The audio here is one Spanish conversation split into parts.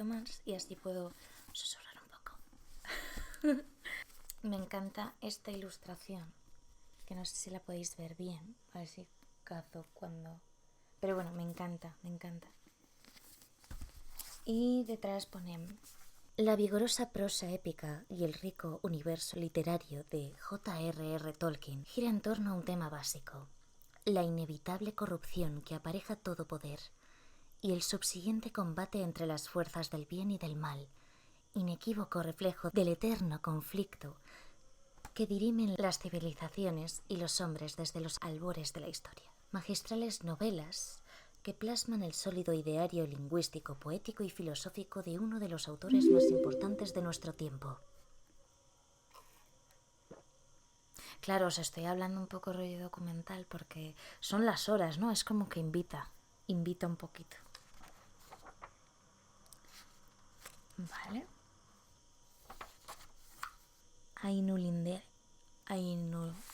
más y así puedo susurrar un poco. Me encanta esta ilustración, que no sé si la podéis ver bien, a ver si cazo cuando... Pero bueno, me encanta. Y detrás ponen: la vigorosa prosa épica y el rico universo literario de J.R.R. Tolkien gira en torno a un tema básico: la inevitable corrupción que apareja todo poder y el subsiguiente combate entre las fuerzas del bien y del mal, inequívoco reflejo del eterno conflicto que dirimen las civilizaciones y los hombres desde los albores de la historia. Magistrales novelas que plasman el sólido ideario lingüístico, poético y filosófico de uno de los autores más importantes de nuestro tiempo. Claro, os estoy hablando un poco rollo documental porque son las horas, ¿no? Es como que invita un poquito. Vale.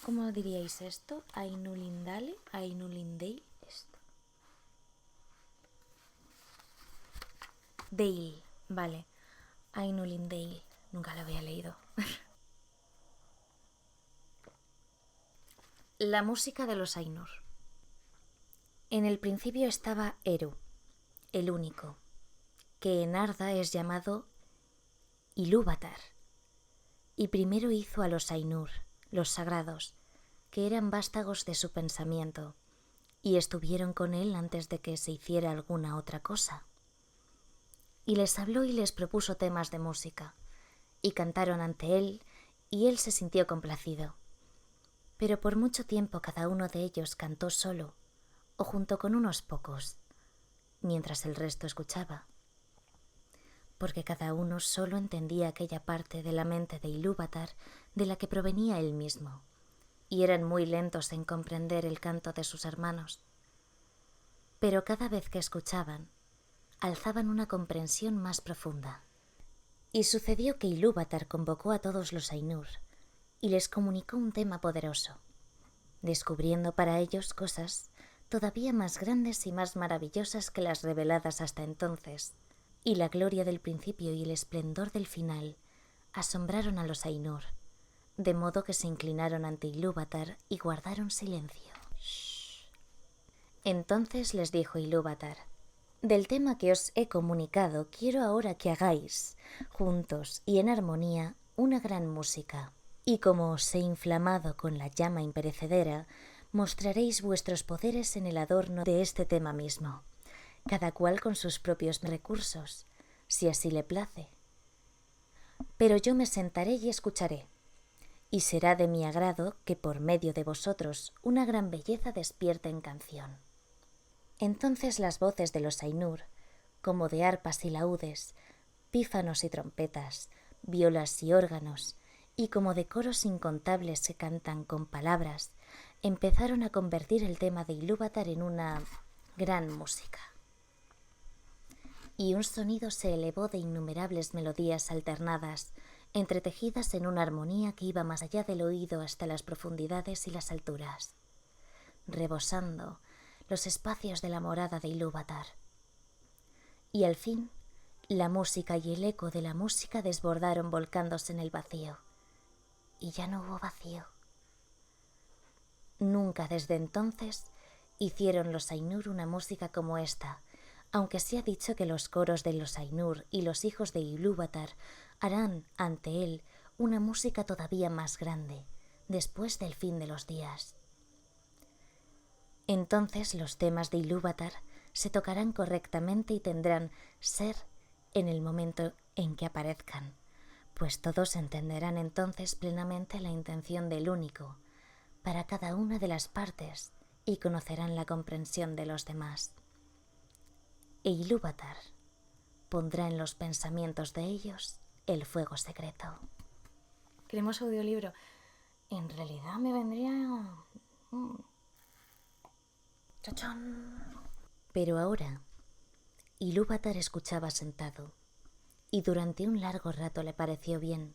¿Cómo diríais esto? Ainulindale, Ainulindale, esto. Dale, vale. Ainulindale, nunca lo había leído. La música de los Ainur. En el principio estaba Eru, el único, que en Arda es llamado Ilúvatar, y primero hizo a los Ainur, los sagrados, que eran vástagos de su pensamiento, y estuvieron con él antes de que se hiciera alguna otra cosa. Y les habló y les propuso temas de música, y cantaron ante él, y él se sintió complacido. Pero por mucho tiempo cada uno de ellos cantó solo, o junto con unos pocos, mientras el resto escuchaba, porque cada uno solo entendía aquella parte de la mente de Ilúvatar de la que provenía él mismo, y eran muy lentos en comprender el canto de sus hermanos. Pero cada vez que escuchaban, alzaban una comprensión más profunda. Y sucedió que Ilúvatar convocó a todos los Ainur y les comunicó un tema poderoso, descubriendo para ellos cosas todavía más grandes y más maravillosas que las reveladas hasta entonces, y la gloria del principio y el esplendor del final asombraron a los Ainur, de modo que se inclinaron ante Ilúvatar y guardaron silencio. Entonces les dijo Ilúvatar: del tema que os he comunicado quiero ahora que hagáis, juntos y en armonía, una gran música. Y como os he inflamado con la llama imperecedera, mostraréis vuestros poderes en el adorno de este tema mismo, cada cual con sus propios recursos, si así le place. Pero yo me sentaré y escucharé, y será de mi agrado que por medio de vosotros una gran belleza despierte en canción. Entonces las voces de los Ainur, como de arpas y laúdes, pífanos y trompetas, violas y órganos, y como de coros incontables que cantan con palabras, empezaron a convertir el tema de Ilúvatar en una gran música. Y un sonido se elevó de innumerables melodías alternadas, entretejidas en una armonía que iba más allá del oído hasta las profundidades y las alturas, rebosando los espacios de la morada de Ilúvatar. Y al fin, la música y el eco de la música desbordaron volcándose en el vacío. Y ya no hubo vacío. Nunca desde entonces hicieron los Ainur una música como esta, aunque se ha dicho que los coros de los Ainur y los hijos de Ilúvatar harán ante él una música todavía más grande, después del fin de los días. Entonces los temas de Ilúvatar se tocarán correctamente y tendrán ser en el momento en que aparezcan, pues todos entenderán entonces plenamente la intención del único para cada una de las partes y conocerán la comprensión de los demás. E Ilúvatar pondrá en los pensamientos de ellos el fuego secreto. Queremos audiolibro. En realidad me vendría... ¡Chachán! Pero ahora, Ilúvatar escuchaba sentado, y durante un largo rato le pareció bien,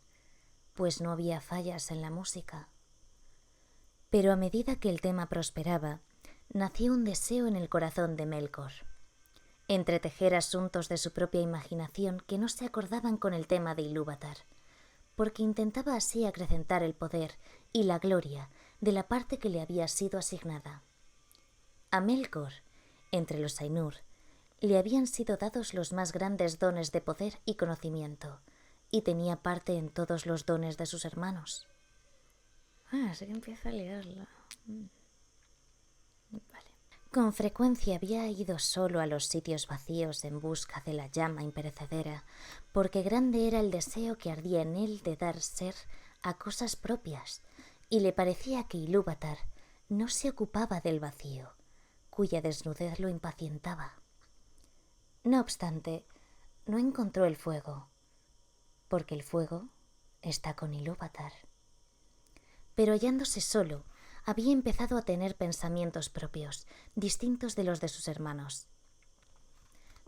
pues no había fallas en la música. Pero a medida que el tema prosperaba, nació un deseo en el corazón de Melkor, entretejer asuntos de su propia imaginación que no se acordaban con el tema de Ilúvatar, porque intentaba así acrecentar el poder y la gloria de la parte que le había sido asignada. A Melkor, entre los Ainur, le habían sido dados los más grandes dones de poder y conocimiento, y tenía parte en todos los dones de sus hermanos. Así que empieza a liarla. Vale. Con frecuencia había ido solo a los sitios vacíos en busca de la llama imperecedera, porque grande era el deseo que ardía en él de dar ser a cosas propias, y le parecía que Ilúvatar no se ocupaba del vacío, cuya desnudez lo impacientaba. No obstante, no encontró el fuego, porque el fuego está con Ilúvatar. Pero hallándose solo, había empezado a tener pensamientos propios, distintos de los de sus hermanos.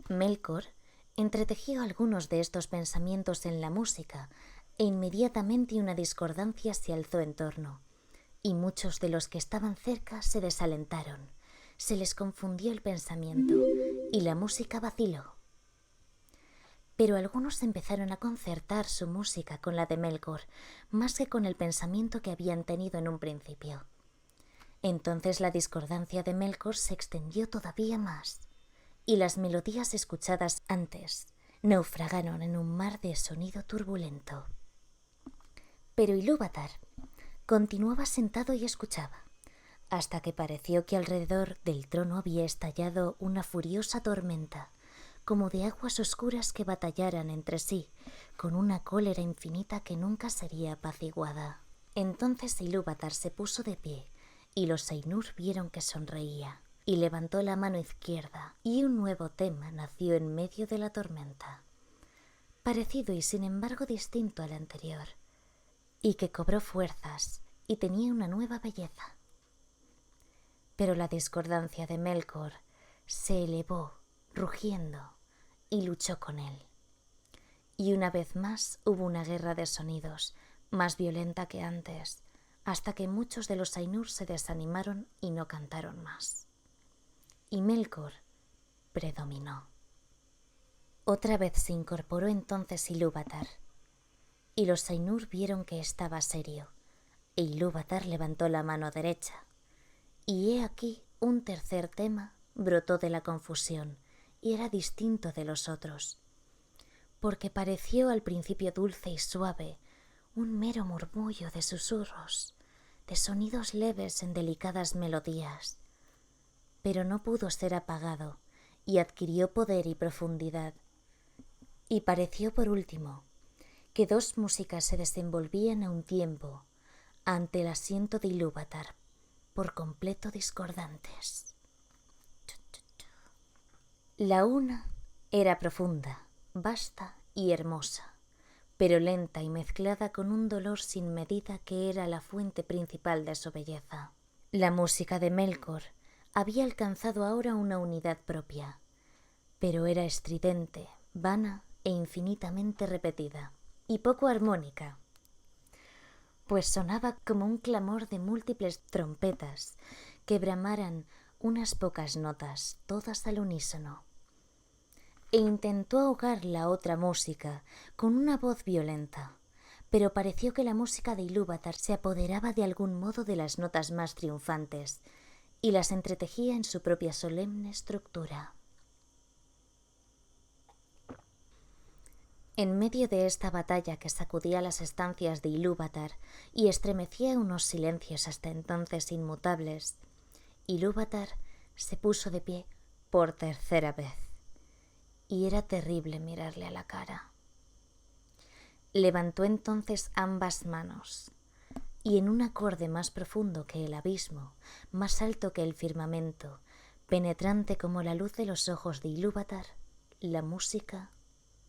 Melkor entretejió algunos de estos pensamientos en la música, e inmediatamente una discordancia se alzó en torno, y muchos de los que estaban cerca se desalentaron. Se les confundió el pensamiento, y la música vaciló. Pero algunos empezaron a concertar su música con la de Melkor, más que con el pensamiento que habían tenido en un principio. Entonces la discordancia de Melkor se extendió todavía más, y las melodías escuchadas antes naufragaron en un mar de sonido turbulento. Pero Ilúvatar continuaba sentado y escuchaba, hasta que pareció que alrededor del trono había estallado una furiosa tormenta, como de aguas oscuras que batallaran entre sí, con una cólera infinita que nunca sería apaciguada. Entonces Ilúvatar se puso de pie, y los Ainur vieron que sonreía, y levantó la mano izquierda, y un nuevo tema nació en medio de la tormenta, parecido y sin embargo distinto al anterior, y que cobró fuerzas y tenía una nueva belleza. Pero la discordancia de Melkor se elevó, rugiendo, y luchó con él. Y una vez más hubo una guerra de sonidos, más violenta que antes, hasta que muchos de los Ainur se desanimaron y no cantaron más. Y Melkor predominó. Otra vez se incorporó entonces Ilúvatar, y los Ainur vieron que estaba serio, e Ilúvatar levantó la mano derecha, y he aquí un tercer tema brotó de la confusión, y era distinto de los otros, porque pareció al principio dulce y suave, un mero murmullo de susurros, de sonidos leves en delicadas melodías, pero no pudo ser apagado, y adquirió poder y profundidad. Y pareció por último que dos músicas se desenvolvían a un tiempo ante el asiento de Ilúvatar, por completo discordantes. La una era profunda, vasta y hermosa, pero lenta y mezclada con un dolor sin medida que era la fuente principal de su belleza. La música de Melkor había alcanzado ahora una unidad propia, pero era estridente, vana e infinitamente repetida, y poco armónica, pues sonaba como un clamor de múltiples trompetas que bramaran unas pocas notas, todas al unísono. E intentó ahogar la otra música con una voz violenta, pero pareció que la música de Ilúvatar se apoderaba de algún modo de las notas más triunfantes y las entretejía en su propia solemne estructura. En medio de esta batalla que sacudía las estancias de Ilúvatar y estremecía unos silencios hasta entonces inmutables, Ilúvatar se puso de pie por tercera vez, y era terrible mirarle a la cara. Levantó entonces ambas manos, y en un acorde más profundo que el abismo, más alto que el firmamento, penetrante como la luz de los ojos de Ilúvatar, la música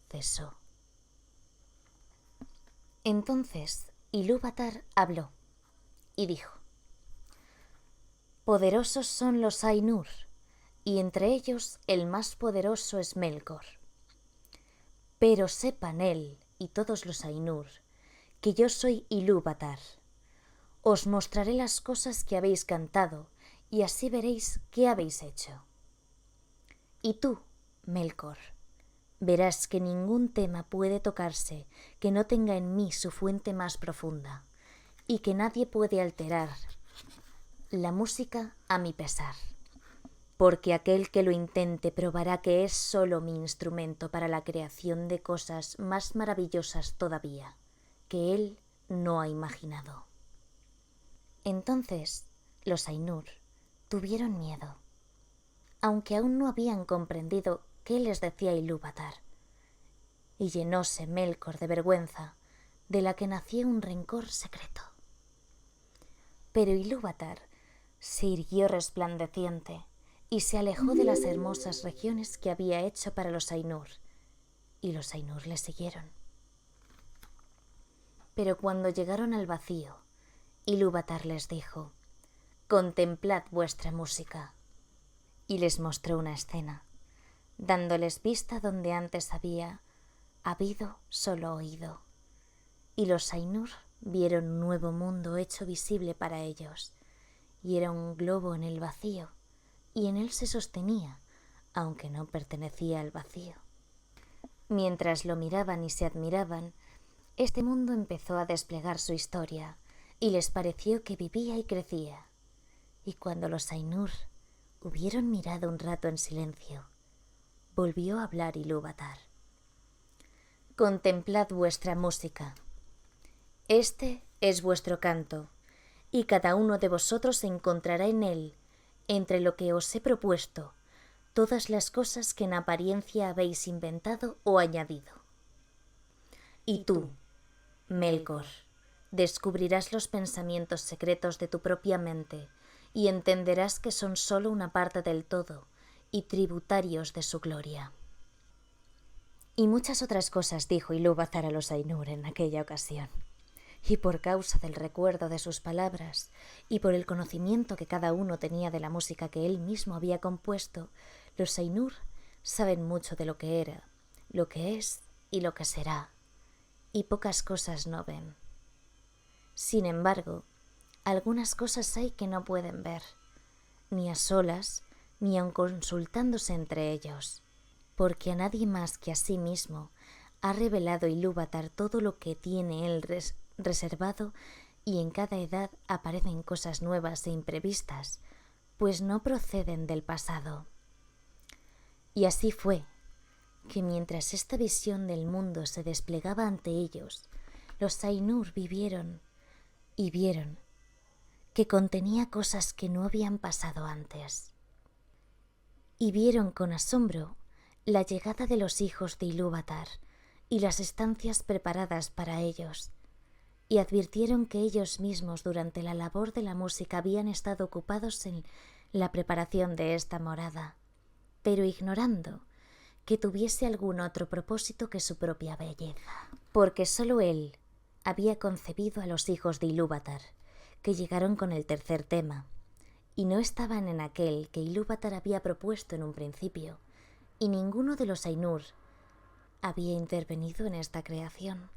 cesó. Entonces Ilúvatar habló y dijo: Poderosos son los Ainur, y entre ellos el más poderoso es Melkor. Pero sepan él y todos los Ainur que yo soy Ilúvatar. Os mostraré las cosas que habéis cantado, y así veréis qué habéis hecho. Y tú, Melkor, verás que ningún tema puede tocarse que no tenga en mí su fuente más profunda, y que nadie puede alterar la música a mi pesar, porque aquel que lo intente probará que es solo mi instrumento para la creación de cosas más maravillosas todavía, que él no ha imaginado. Entonces los Ainur tuvieron miedo, aunque aún no habían comprendido qué les decía Ilúvatar, y llenóse Melkor de vergüenza, de la que nacía un rencor secreto. Pero Ilúvatar se irguió resplandeciente y se alejó de las hermosas regiones que había hecho para los Ainur, y los Ainur le siguieron. Pero cuando llegaron al vacío, Ilúvatar les dijo: «Contemplad vuestra música», y les mostró una escena, dándoles vista donde antes había habido solo oído. Y los Ainur vieron un nuevo mundo hecho visible para ellos, y era un globo en el vacío, y en él se sostenía, aunque no pertenecía al vacío. Mientras lo miraban y se admiraban, este mundo empezó a desplegar su historia, y les pareció que vivía y crecía. Y cuando los Ainur hubieron mirado un rato en silencio, volvió a hablar Ilúvatar: «Contemplad vuestra música. Este es vuestro canto, y cada uno de vosotros encontrará en él, entre lo que os he propuesto, todas las cosas que en apariencia habéis inventado o añadido. Y tú, Melkor, descubrirás los pensamientos secretos de tu propia mente y entenderás que son solo una parte del todo y tributarios de su gloria». Y muchas otras cosas dijo Ilúvatar a los Ainur en aquella ocasión. Y por causa del recuerdo de sus palabras y por el conocimiento que cada uno tenía de la música que él mismo había compuesto, los Ainur saben mucho de lo que era, lo que es y lo que será, y pocas cosas no ven. Sin embargo, algunas cosas hay que no pueden ver, ni a solas, ni aun consultándose entre ellos, porque a nadie más que a sí mismo ha revelado Ilúvatar todo lo que tiene él reservado, y en cada edad aparecen cosas nuevas e imprevistas, pues no proceden del pasado. Y así fue que mientras esta visión del mundo se desplegaba ante ellos, los Ainur vivieron y vieron que contenía cosas que no habían pasado antes. Y vieron con asombro la llegada de los hijos de Ilúvatar y las estancias preparadas para ellos, y advirtieron que ellos mismos durante la labor de la música habían estado ocupados en la preparación de esta morada, pero ignorando que tuviese algún otro propósito que su propia belleza, porque sólo él había concebido a los hijos de Ilúvatar, que llegaron con el tercer tema, y no estaban en aquel que Ilúvatar había propuesto en un principio, y ninguno de los Ainur había intervenido en esta creación.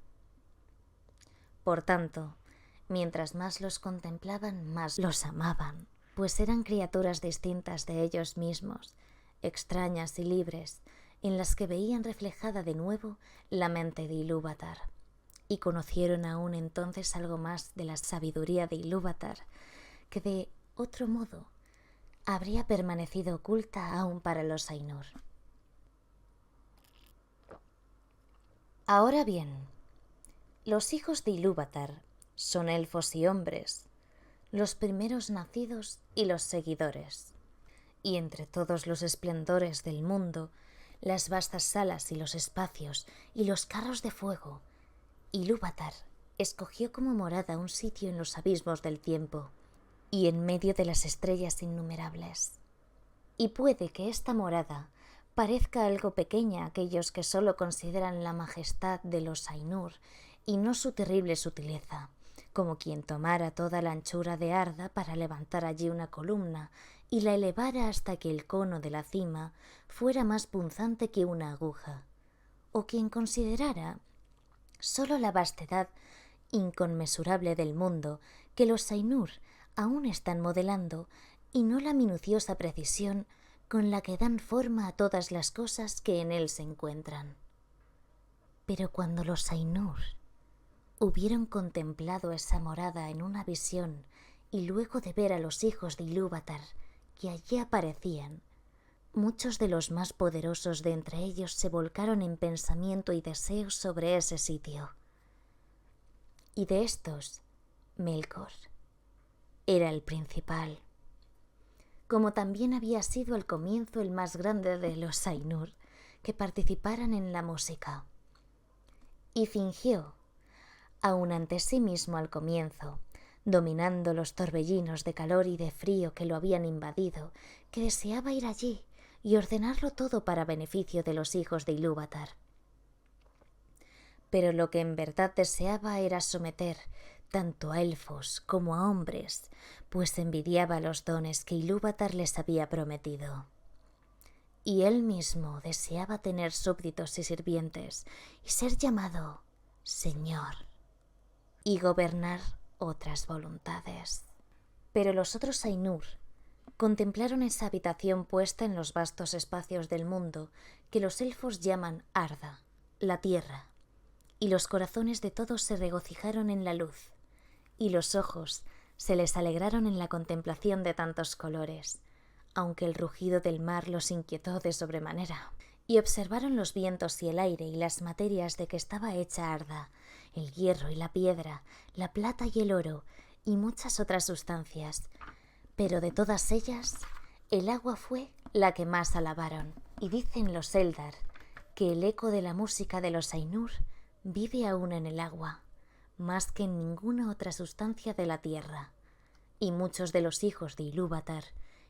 Por tanto, mientras más los contemplaban, más los amaban, pues eran criaturas distintas de ellos mismos, extrañas y libres, en las que veían reflejada de nuevo la mente de Ilúvatar, y conocieron aún entonces algo más de la sabiduría de Ilúvatar, que de otro modo habría permanecido oculta aún para los Ainur. Ahora bien, los hijos de Ilúvatar son elfos y hombres, los primeros nacidos y los seguidores, y entre todos los esplendores del mundo, las vastas salas y los espacios y los carros de fuego, Ilúvatar escogió como morada un sitio en los abismos del tiempo y en medio de las estrellas innumerables. Y puede que esta morada parezca algo pequeña a aquellos que solo consideran la majestad de los Ainur y no su terrible sutileza, como quien tomara toda la anchura de Arda para levantar allí una columna y la elevara hasta que el cono de la cima fuera más punzante que una aguja, o quien considerara solo la vastedad inconmensurable del mundo que los Ainur aún están modelando y no la minuciosa precisión con la que dan forma a todas las cosas que en él se encuentran. Pero cuando los Ainur hubieron contemplado esa morada en una visión y luego de ver a los hijos de Ilúvatar que allí aparecían, muchos de los más poderosos de entre ellos se volcaron en pensamiento y deseo sobre ese sitio. Y de estos, Melkor era el principal. Como también había sido al comienzo el más grande de los Ainur que participaran en la música. Y fingió, aun ante sí mismo al comienzo, dominando los torbellinos de calor y de frío que lo habían invadido, que deseaba ir allí y ordenarlo todo para beneficio de los hijos de Ilúvatar. Pero lo que en verdad deseaba era someter tanto a elfos como a hombres, pues envidiaba los dones que Ilúvatar les había prometido. Y él mismo deseaba tener súbditos y sirvientes y ser llamado Señor y gobernar otras voluntades. Pero los otros Ainur contemplaron esa habitación puesta en los vastos espacios del mundo que los elfos llaman Arda, la tierra, y los corazones de todos se regocijaron en la luz, y los ojos se les alegraron en la contemplación de tantos colores, aunque el rugido del mar los inquietó de sobremanera, y observaron los vientos y el aire y las materias de que estaba hecha Arda, el hierro y la piedra, la plata y el oro, y muchas otras sustancias. Pero de todas ellas, el agua fue la que más alabaron. Y dicen los Eldar que el eco de la música de los Ainur vive aún en el agua, más que en ninguna otra sustancia de la tierra. Y muchos de los hijos de Ilúvatar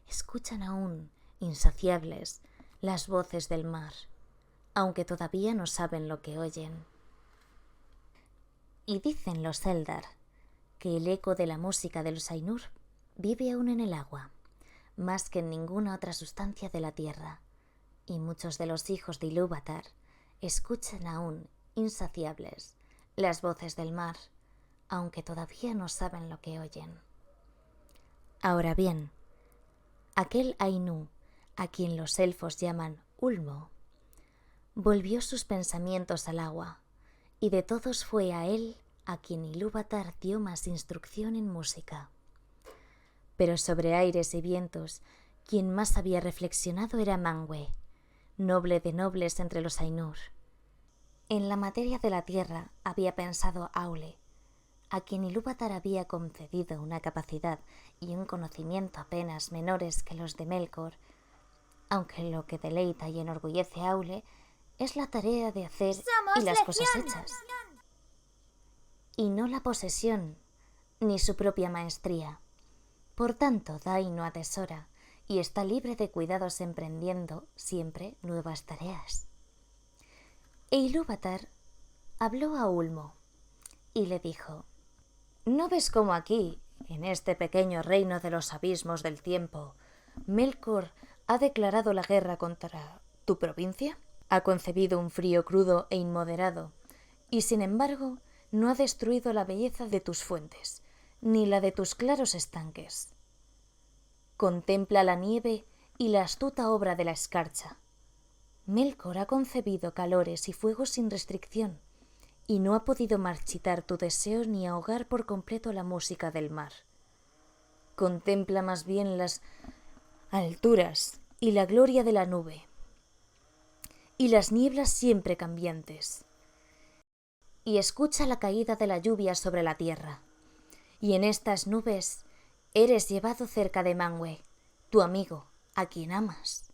escuchan aún, insaciables, las voces del mar, aunque todavía no saben lo que oyen. Y dicen los Eldar que el eco de la música de los Ainur vive aún en el agua, más que en ninguna otra sustancia de la tierra, y muchos de los hijos de Ilúvatar escuchan aún, insaciables, las voces del mar, aunque todavía no saben lo que oyen. Ahora bien, aquel Ainú, a quien los elfos llaman Ulmo, volvió sus pensamientos al agua, y de todos fue a él a quien Ilúvatar dio más instrucción en música. Pero sobre aires y vientos, quien más había reflexionado era Manwë, noble de nobles entre los Ainur. En la materia de la tierra había pensado Aule, a quien Ilúvatar había concedido una capacidad y un conocimiento apenas menores que los de Melkor, aunque lo que deleita y enorgullece a Aule es la tarea de hacer y las cosas hechas, y no la posesión ni su propia maestría. Por tanto, da y no atesora, y está libre de cuidados emprendiendo siempre nuevas tareas. E Ilúvatar habló a Ulmo y le dijo: ¿No ves cómo aquí, en este pequeño reino de los abismos del tiempo, Melkor ha declarado la guerra contra tu provincia? Ha concebido un frío crudo e inmoderado, y sin embargo no ha destruido la belleza de tus fuentes, ni la de tus claros estanques. Contempla la nieve y la astuta obra de la escarcha. Melkor ha concebido calores y fuegos sin restricción, y no ha podido marchitar tu deseo ni ahogar por completo la música del mar. Contempla más bien las alturas y la gloria de la nube, y las nieblas siempre cambiantes, y escucha la caída de la lluvia sobre la tierra, y en estas nubes eres llevado cerca de Manwë, tu amigo, a quien amas.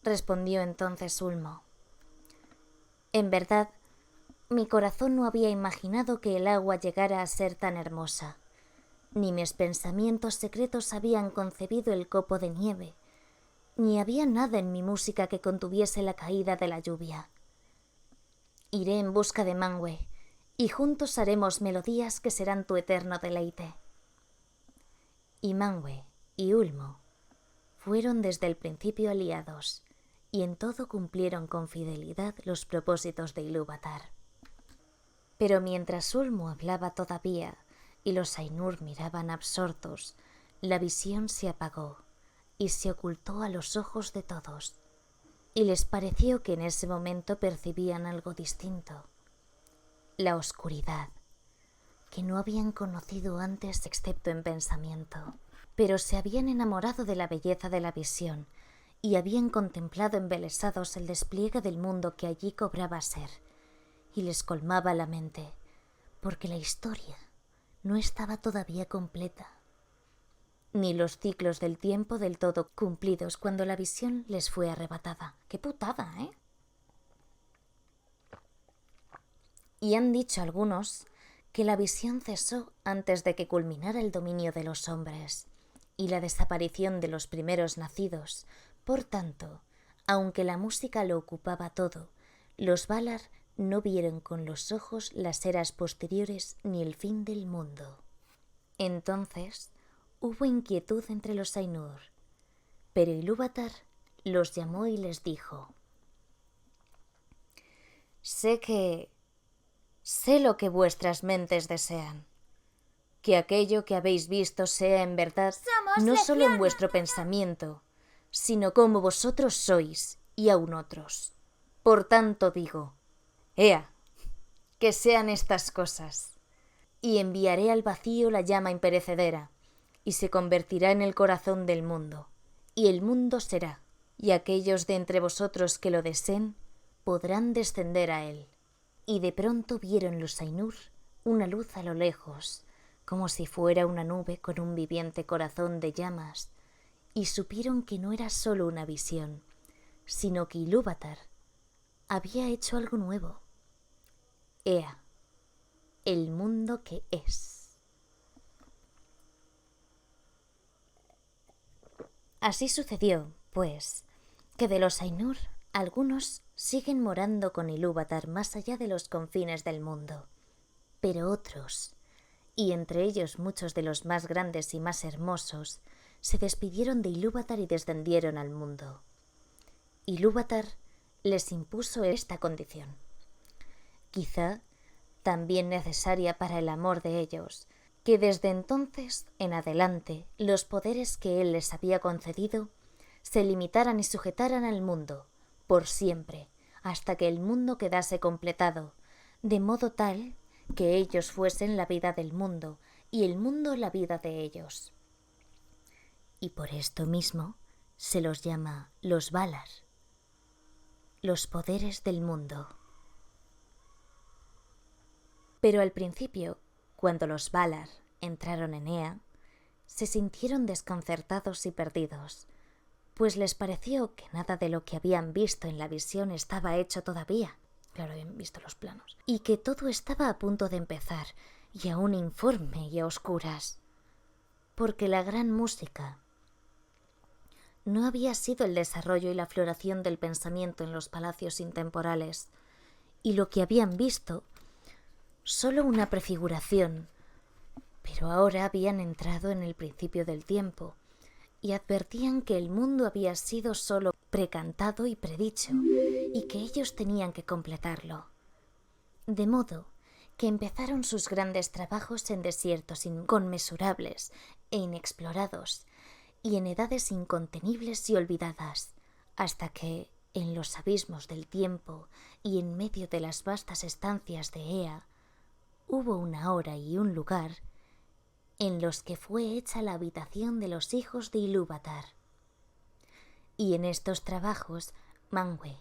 Respondió entonces Ulmo: en verdad, mi corazón no había imaginado que el agua llegara a ser tan hermosa, ni mis pensamientos secretos habían concebido el copo de nieve, ni había nada en mi música que contuviese la caída de la lluvia. Iré en busca de Manwë, y juntos haremos melodías que serán tu eterno deleite. Y Manwë y Ulmo fueron desde el principio aliados, y en todo cumplieron con fidelidad los propósitos de Ilúvatar. Pero mientras Ulmo hablaba todavía y los Ainur miraban absortos, la visión se apagó, y se ocultó a los ojos de todos, y les pareció que en ese momento percibían algo distinto, la oscuridad, que no habían conocido antes excepto en pensamiento, pero se habían enamorado de la belleza de la visión y habían contemplado embelesados el despliegue del mundo que allí cobraba ser, y les colmaba la mente, porque la historia no estaba todavía completa, ni los ciclos del tiempo del todo cumplidos cuando la visión les fue arrebatada. ¡Qué putada, eh! Y han dicho algunos que la visión cesó antes de que culminara el dominio de los hombres y la desaparición de los primeros nacidos. Por tanto, aunque la música lo ocupaba todo, los Valar no vieron con los ojos las eras posteriores ni el fin del mundo. Entonces hubo inquietud entre los Ainur, pero Ilúvatar los llamó y les dijo: Sé lo que vuestras mentes desean, que aquello que habéis visto sea en verdad no solo en vuestro pensamiento, sino como vosotros sois y aun otros. Por tanto digo, ea, que sean estas cosas, y enviaré al vacío la llama imperecedera, y se convertirá en el corazón del mundo, y el mundo será, y aquellos de entre vosotros que lo deseen podrán descender a él. Y de pronto vieron los Ainur una luz a lo lejos, como si fuera una nube con un viviente corazón de llamas, y supieron que no era solo una visión, sino que Ilúvatar había hecho algo nuevo. Ea, el mundo que es. Así sucedió, pues, que de los Ainur algunos siguen morando con Ilúvatar más allá de los confines del mundo, pero otros, y entre ellos muchos de los más grandes y más hermosos, se despidieron de Ilúvatar y descendieron al mundo. Ilúvatar les impuso esta condición, quizá también necesaria para el amor de ellos, que desde entonces en adelante los poderes que él les había concedido se limitaran y sujetaran al mundo, por siempre, hasta que el mundo quedase completado, de modo tal que ellos fuesen la vida del mundo y el mundo la vida de ellos. Y por esto mismo se los llama los Valar, los poderes del mundo. Pero al principio, cuando los Valar entraron en Ea, se sintieron desconcertados y perdidos, pues les pareció que nada de lo que habían visto en la visión estaba hecho todavía. Claro, habían visto los planos. Y que todo estaba a punto de empezar, y aún informe y a oscuras. Porque la gran música no había sido el desarrollo y la floración del pensamiento en los palacios intemporales, y lo que habían visto, solo una prefiguración, pero ahora habían entrado en el principio del tiempo, y advertían que el mundo había sido solo precantado y predicho, y que ellos tenían que completarlo. De modo que empezaron sus grandes trabajos en desiertos inconmensurables e inexplorados, y en edades incontenibles y olvidadas, hasta que, en los abismos del tiempo y en medio de las vastas estancias de Ea, hubo una hora y un lugar en los que fue hecha la habitación de los hijos de Ilúvatar. Y en estos trabajos Manwë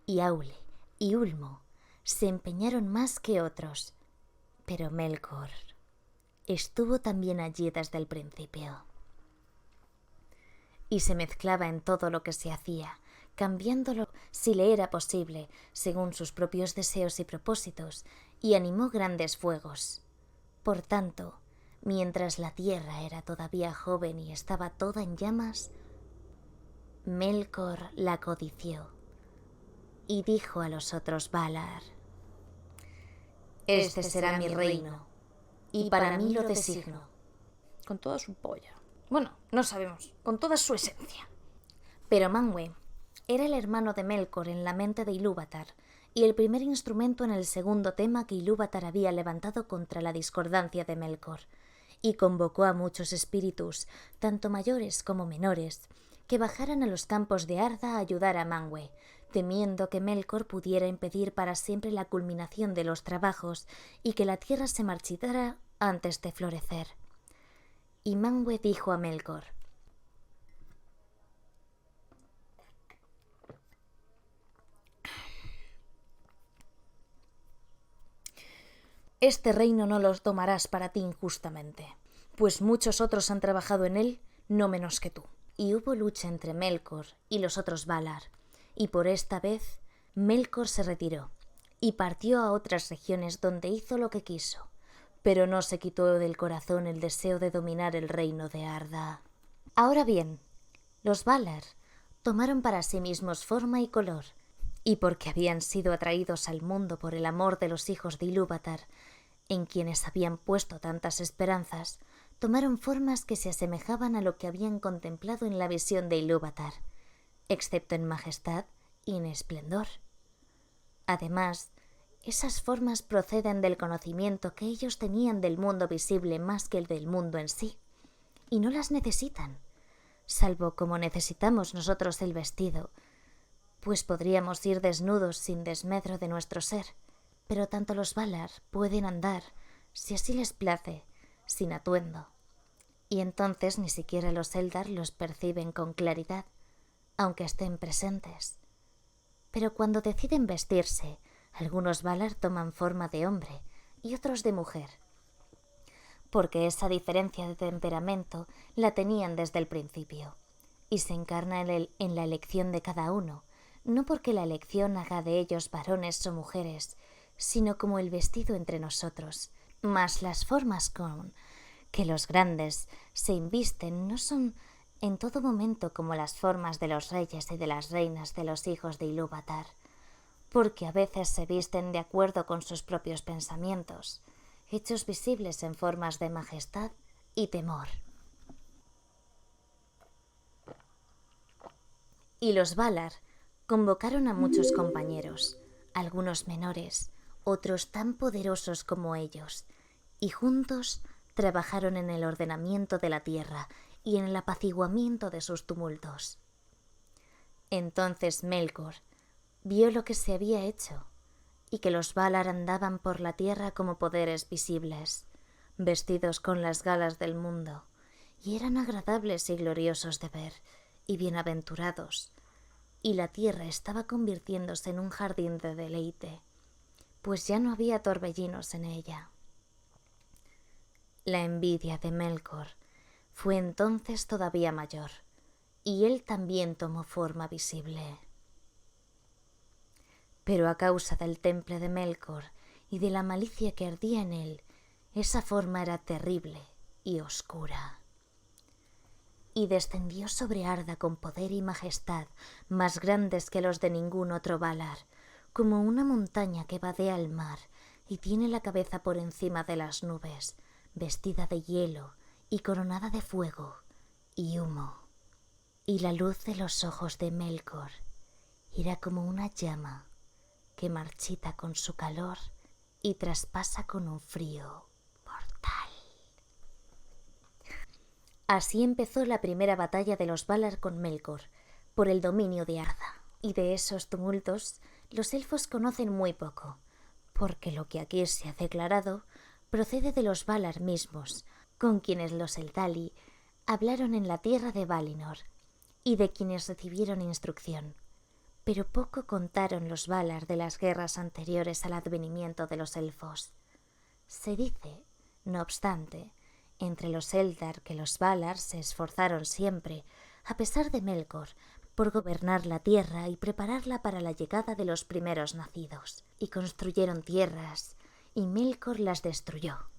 y Aule y Ulmo se empeñaron más que otros, pero Melkor estuvo también allí desde el principio. Y se mezclaba en todo lo que se hacía, cambiándolo si le era posible, según sus propios deseos y propósitos, y animó grandes fuegos. Por tanto, mientras la tierra era todavía joven y estaba toda en llamas, Melkor la codició y dijo a los otros Valar: Este será mi reino, y para mí lo designo. Con toda su polla. Bueno, no sabemos, con toda su esencia. Pero Manwë era el hermano de Melkor en la mente de Ilúvatar, y el primer instrumento en el segundo tema que Ilúvatar había levantado contra la discordancia de Melkor, y convocó a muchos espíritus, tanto mayores como menores, que bajaran a los campos de Arda a ayudar a Manwë, temiendo que Melkor pudiera impedir para siempre la culminación de los trabajos y que la tierra se marchitara antes de florecer. Y Manwë dijo a Melkor: «Este reino no lo tomarás para ti injustamente, pues muchos otros han trabajado en él, no menos que tú». Y hubo lucha entre Melkor y los otros Valar, y por esta vez Melkor se retiró y partió a otras regiones donde hizo lo que quiso, pero no se quitó del corazón el deseo de dominar el reino de Arda. Ahora bien, los Valar tomaron para sí mismos forma y color, y porque habían sido atraídos al mundo por el amor de los hijos de Ilúvatar, en quienes habían puesto tantas esperanzas, tomaron formas que se asemejaban a lo que habían contemplado en la visión de Ilúvatar, excepto en majestad y en esplendor. Además, esas formas proceden del conocimiento que ellos tenían del mundo visible más que el del mundo en sí, y no las necesitan, salvo como necesitamos nosotros el vestido, pues podríamos ir desnudos sin desmedro de nuestro ser, pero tanto los Valar pueden andar, si así les place, sin atuendo, y entonces ni siquiera los Eldar los perciben con claridad, aunque estén presentes. Pero cuando deciden vestirse, algunos Valar toman forma de hombre y otros de mujer, porque esa diferencia de temperamento la tenían desde el principio, y se encarna en la elección de cada uno, no porque la elección haga de ellos varones o mujeres, sino como el vestido entre nosotros, mas las formas con que los grandes se invisten no son en todo momento como las formas de los reyes y de las reinas de los hijos de Ilúvatar, porque a veces se visten de acuerdo con sus propios pensamientos, hechos visibles en formas de majestad y temor. Y los Valar convocaron a muchos compañeros, algunos menores, otros tan poderosos como ellos, y juntos trabajaron en el ordenamiento de la tierra y en el apaciguamiento de sus tumultos. Entonces Melkor vio lo que se había hecho, y que los Valar andaban por la tierra como poderes visibles, vestidos con las galas del mundo, y eran agradables y gloriosos de ver, y bienaventurados, y la tierra estaba convirtiéndose en un jardín de deleite, pues ya no había torbellinos en ella. La envidia de Melkor fue entonces todavía mayor, y él también tomó forma visible. Pero a causa del temple de Melkor y de la malicia que ardía en él, esa forma era terrible y oscura. Y descendió sobre Arda con poder y majestad más grandes que los de ningún otro Valar, como una montaña que vadea el mar y tiene la cabeza por encima de las nubes, vestida de hielo y coronada de fuego y humo. Y la luz de los ojos de Melkor era como una llama que marchita con su calor y traspasa con un frío mortal. Así empezó la primera batalla de los Valar con Melkor, por el dominio de Arda, y de esos tumultos los elfos conocen muy poco, porque lo que aquí se ha declarado procede de los Valar mismos, con quienes los Eldali hablaron en la tierra de Valinor, y de quienes recibieron instrucción. Pero poco contaron los Valar de las guerras anteriores al advenimiento de los elfos. Se dice, no obstante, entre los Eldar que los Valar se esforzaron siempre, a pesar de Melkor, por gobernar la tierra y prepararla para la llegada de los primeros nacidos, y construyeron tierras, y Melkor las destruyó.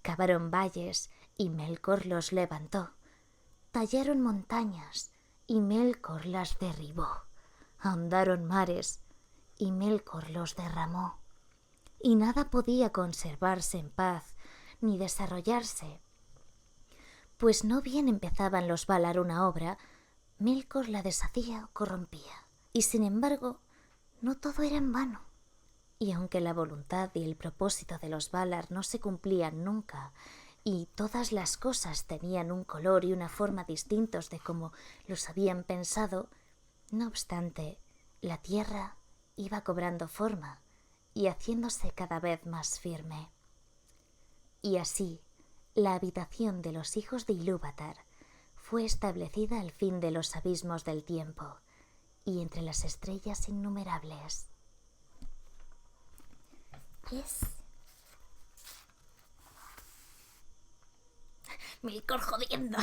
Cavaron valles, y Melkor los levantó. Tallaron montañas, y Melkor las derribó. Ahondaron mares, y Melkor los derramó. Y nada podía conservarse en paz, ni desarrollarse. Pues no bien empezaban los Valar una obra, Melkor la deshacía o corrompía. Y sin embargo, no todo era en vano. Y aunque la voluntad y el propósito de los Valar no se cumplían nunca, y todas las cosas tenían un color y una forma distintos de como los habían pensado, no obstante, la tierra iba cobrando forma y haciéndose cada vez más firme. Y así, la habitación de los hijos de Ilúvatar fue establecida al fin de los abismos del tiempo y entre las estrellas innumerables. Es... Milcor jodiendo.